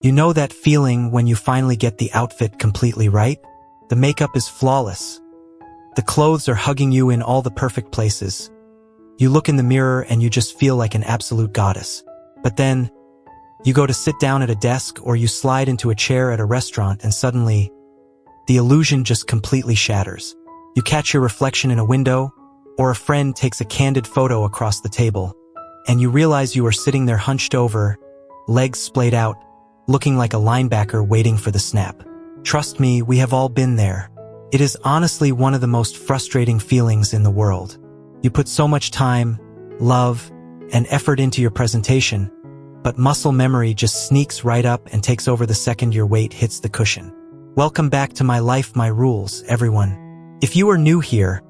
You know that feeling when you finally get the outfit completely right? The makeup is flawless. The clothes are hugging you in all the perfect places. You look in the mirror and you just feel like an absolute goddess. But then, you go to sit down at a desk or you slide into a chair at a restaurant and suddenly, the illusion just completely shatters. You catch your reflection in a window, or a friend takes a candid photo across the table, and you realize you are sitting there hunched over, legs splayed out, looking like a linebacker waiting for the snap. Trust me, we have all been there. It is honestly one of the most frustrating feelings in the world. You put so much time, love, and effort into your presentation, but muscle memory just sneaks right up and takes over the second your weight hits the cushion. Welcome back to My Life, My Rules, everyone. If you are new here,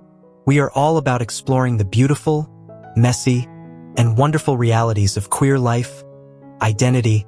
we are all about exploring the beautiful, messy, and wonderful realities of queer life, identity,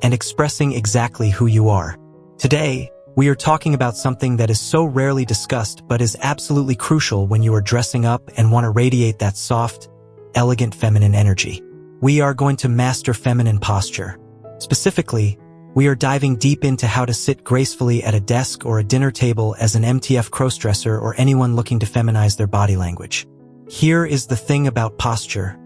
and expressing exactly who you are. Today, we are talking about something that is so rarely discussed but is absolutely crucial when you are dressing up and want to radiate that soft, elegant feminine energy. We are going to master feminine posture. Specifically, we are diving deep into how to sit gracefully at a desk or a dinner table as an MTF crossdresser or anyone looking to feminize their body language. Here is the thing about posture.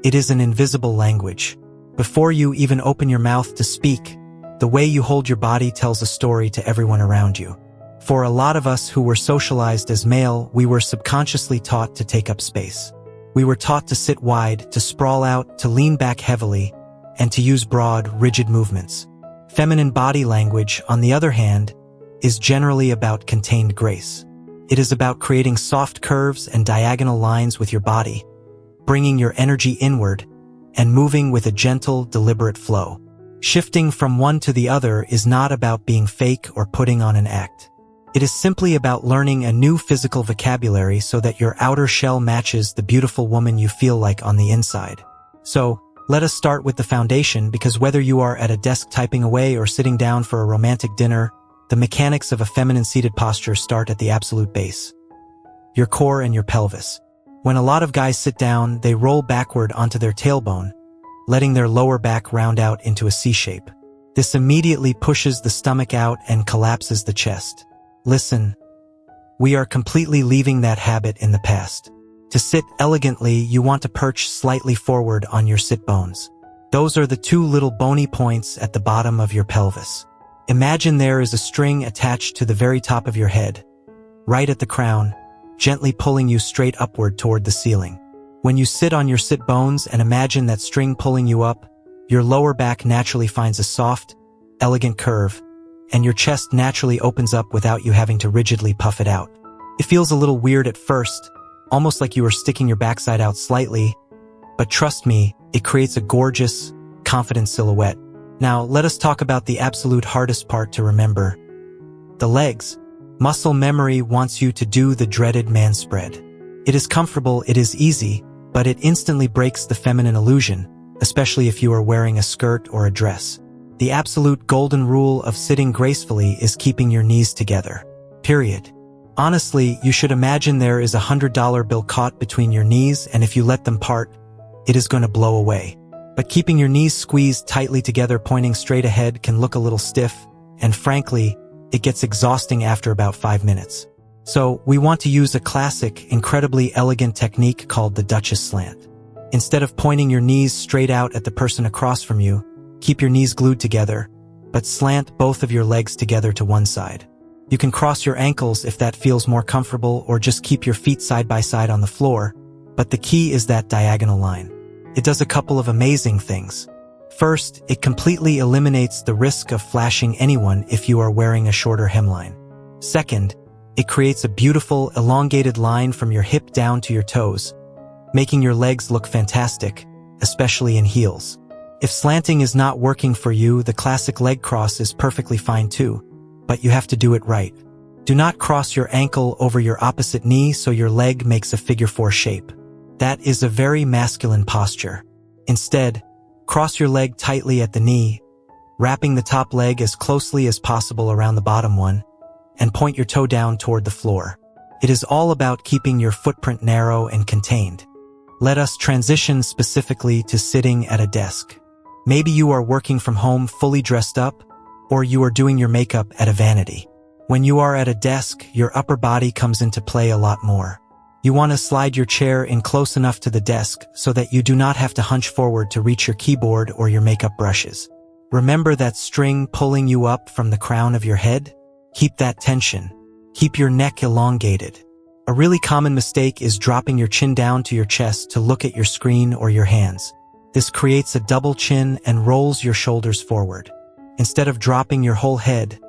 It is an invisible language. Before you even open your mouth to speak, the way you hold your body tells a story to everyone around you. For a lot of us who were socialized as male, we were subconsciously taught to take up space. We were taught to sit wide, to sprawl out, to lean back heavily, and to use broad, rigid movements. Feminine body language, on the other hand, is generally about contained grace. It is about creating soft curves and diagonal lines with your body, bringing your energy inward, and moving with a gentle, deliberate flow. Shifting from one to the other is not about being fake or putting on an act. It is simply about learning a new physical vocabulary so that your outer shell matches the beautiful woman you feel like on the inside. So, let us start with the foundation, because whether you are at a desk typing away or sitting down for a romantic dinner, the mechanics of a feminine seated posture start at the absolute base. Your core and your pelvis. When a lot of guys sit down, they roll backward onto their tailbone, letting their lower back round out into a C shape. This immediately pushes the stomach out and collapses the chest. Listen, we are completely leaving that habit in the past. To sit elegantly, you want to perch slightly forward on your sit bones. Those are the two little bony points at the bottom of your pelvis. Imagine there is a string attached to the very top of your head, right at the crown, gently pulling you straight upward toward the ceiling. When you sit on your sit bones and imagine that string pulling you up, your lower back naturally finds a soft, elegant curve, and your chest naturally opens up without you having to rigidly puff it out. It feels a little weird at first, almost like you are sticking your backside out slightly, but trust me, it creates a gorgeous, confident silhouette. Now, let us talk about the absolute hardest part to remember. The legs. Muscle memory wants you to do the dreaded man spread. It is comfortable, it is easy, but it instantly breaks the feminine illusion, especially if you are wearing a skirt or a dress. The absolute golden rule of sitting gracefully is keeping your knees together. Period. Honestly, you should imagine there is $100 bill caught between your knees, and if you let them part, it is going to blow away. But keeping your knees squeezed tightly together pointing straight ahead can look a little stiff, and frankly, it gets exhausting after about 5 minutes. So, we want to use a classic, incredibly elegant technique called the Duchess Slant. Instead of pointing your knees straight out at the person across from you, keep your knees glued together, but slant both of your legs together to one side. You can cross your ankles if that feels more comfortable, or just keep your feet side by side on the floor, but the key is that diagonal line. It does a couple of amazing things. First, it completely eliminates the risk of flashing anyone if you are wearing a shorter hemline. Second, it creates a beautiful, elongated line from your hip down to your toes, making your legs look fantastic, especially in heels. If slanting is not working for you, the classic leg cross is perfectly fine too, but you have to do it right. Do not cross your ankle over your opposite knee so your leg makes a figure 4 shape. That is a very masculine posture. Instead, cross your leg tightly at the knee, wrapping the top leg as closely as possible around the bottom one, and point your toe down toward the floor. It is all about keeping your footprint narrow and contained. Let us transition specifically to sitting at a desk. Maybe you are working from home fully dressed up, or you are doing your makeup at a vanity. When you are at a desk, your upper body comes into play a lot more. You want to slide your chair in close enough to the desk so that you do not have to hunch forward to reach your keyboard or your makeup brushes. Remember that string pulling you up from the crown of your head? Keep that tension. Keep your neck elongated. A really common mistake is dropping your chin down to your chest to look at your screen or your hands. This creates a double chin and rolls your shoulders forward. Instead of dropping your whole head,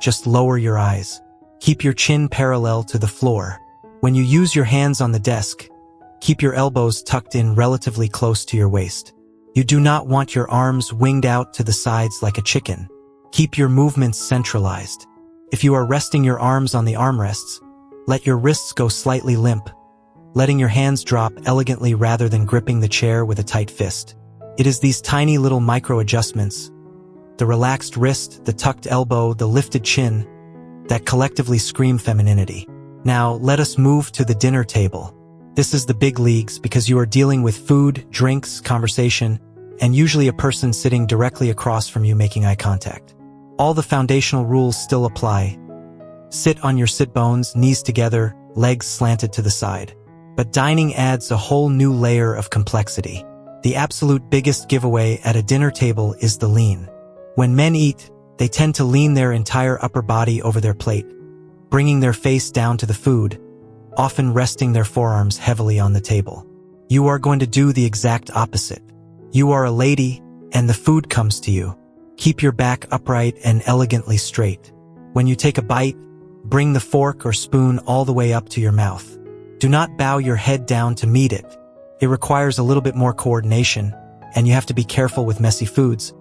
just lower your eyes. Keep your chin parallel to the floor. When you use your hands on the desk, keep your elbows tucked in relatively close to your waist. You do not want your arms winged out to the sides like a chicken. Keep your movements centralized. If you are resting your arms on the armrests, let your wrists go slightly limp, letting your hands drop elegantly rather than gripping the chair with a tight fist. It is these tiny little micro-adjustments, the relaxed wrist, the tucked elbow, the lifted chin, that collectively scream femininity. Now, let us move to the dinner table. This is the big leagues because you are dealing with food, drinks, conversation, and usually a person sitting directly across from you making eye contact. All the foundational rules still apply. Sit on your sit bones, knees together, legs slanted to the side. But dining adds a whole new layer of complexity. The absolute biggest giveaway at a dinner table is the lean. When men eat, they tend to lean their entire upper body over their plate, bringing their face down to the food, often resting their forearms heavily on the table. You are going to do the exact opposite. You are a lady, and the food comes to you. Keep your back upright and elegantly straight. When you take a bite, bring the fork or spoon all the way up to your mouth. Do not bow your head down to meet it. It requires a little bit more coordination, and you have to be careful with messy foods.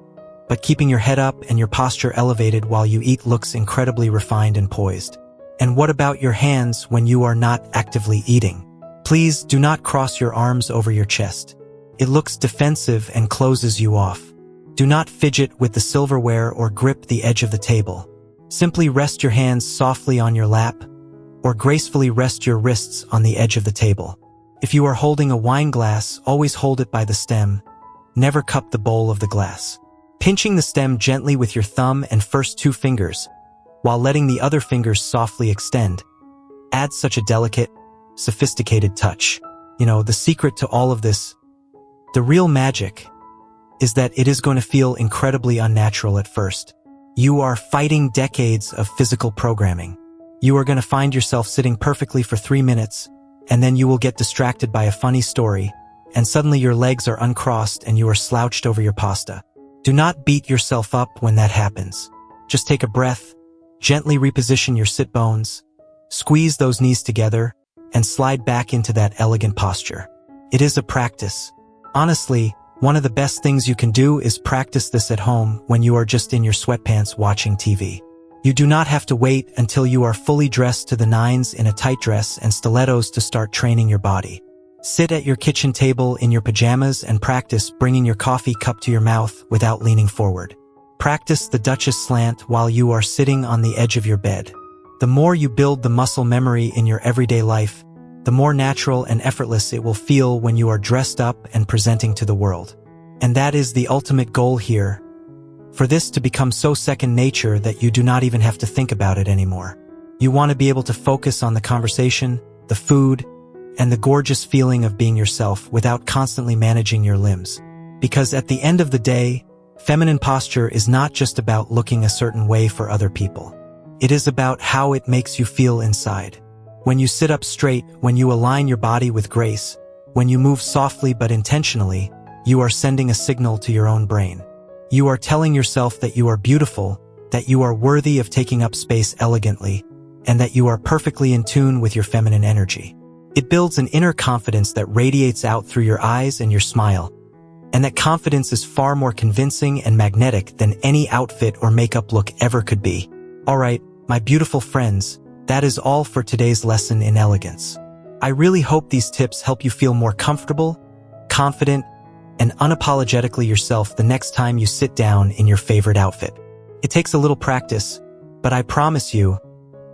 But keeping your head up and your posture elevated while you eat looks incredibly refined and poised. And what about your hands when you are not actively eating? Please do not cross your arms over your chest. It looks defensive and closes you off. Do not fidget with the silverware or grip the edge of the table. Simply rest your hands softly on your lap, or gracefully rest your wrists on the edge of the table. If you are holding a wine glass, always hold it by the stem. Never cup the bowl of the glass. Pinching the stem gently with your thumb and first two fingers, while letting the other fingers softly extend, adds such a delicate, sophisticated touch. You know, the secret to all of this, the real magic, is that it is going to feel incredibly unnatural at first. You are fighting decades of physical programming. You are going to find yourself sitting perfectly for 3 minutes, and then you will get distracted by a funny story, and suddenly your legs are uncrossed and you are slouched over your pasta. Do not beat yourself up when that happens. Just take a breath, gently reposition your sit bones, squeeze those knees together, and slide back into that elegant posture. It is a practice. Honestly, one of the best things you can do is practice this at home when you are just in your sweatpants watching TV. You do not have to wait until you are fully dressed to the nines in a tight dress and stilettos to start training your body. Sit at your kitchen table in your pajamas and practice bringing your coffee cup to your mouth without leaning forward. Practice the Duchess Slant while you are sitting on the edge of your bed. The more you build the muscle memory in your everyday life, the more natural and effortless it will feel when you are dressed up and presenting to the world. And that is the ultimate goal here, for this to become so second nature that you do not even have to think about it anymore. You want to be able to focus on the conversation, the food, and the gorgeous feeling of being yourself without constantly managing your limbs. Because at the end of the day, feminine posture is not just about looking a certain way for other people. It is about how it makes you feel inside. When you sit up straight, when you align your body with grace, when you move softly but intentionally, you are sending a signal to your own brain. You are telling yourself that you are beautiful, that you are worthy of taking up space elegantly, and that you are perfectly in tune with your feminine energy. It builds an inner confidence that radiates out through your eyes and your smile, and that confidence is far more convincing and magnetic than any outfit or makeup look ever could be. Alright, my beautiful friends, that is all for today's lesson in elegance. I really hope these tips help you feel more comfortable, confident, and unapologetically yourself the next time you sit down in your favorite outfit. It takes a little practice, but I promise you,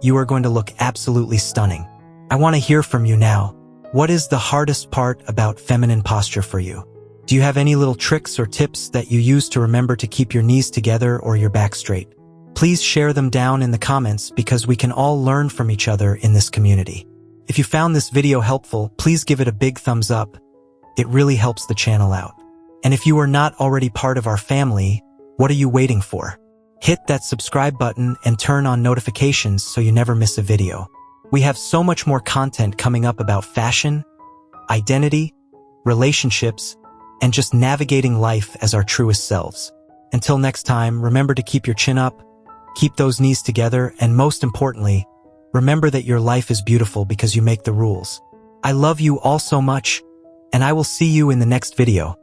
you are going to look absolutely stunning. I want to hear from you now. What is the hardest part about feminine posture for you? Do you have any little tricks or tips that you use to remember to keep your knees together or your back straight? Please share them down in the comments because we can all learn from each other in this community. If you found this video helpful, please give it a big thumbs up. It really helps the channel out. And if you are not already part of our family, what are you waiting for? Hit that subscribe button and turn on notifications so you never miss a video. We have so much more content coming up about fashion, identity, relationships, and just navigating life as our truest selves. Until next time, remember to keep your chin up, keep those knees together, and most importantly, remember that your life is beautiful because you make the rules. I love you all so much, and I will see you in the next video.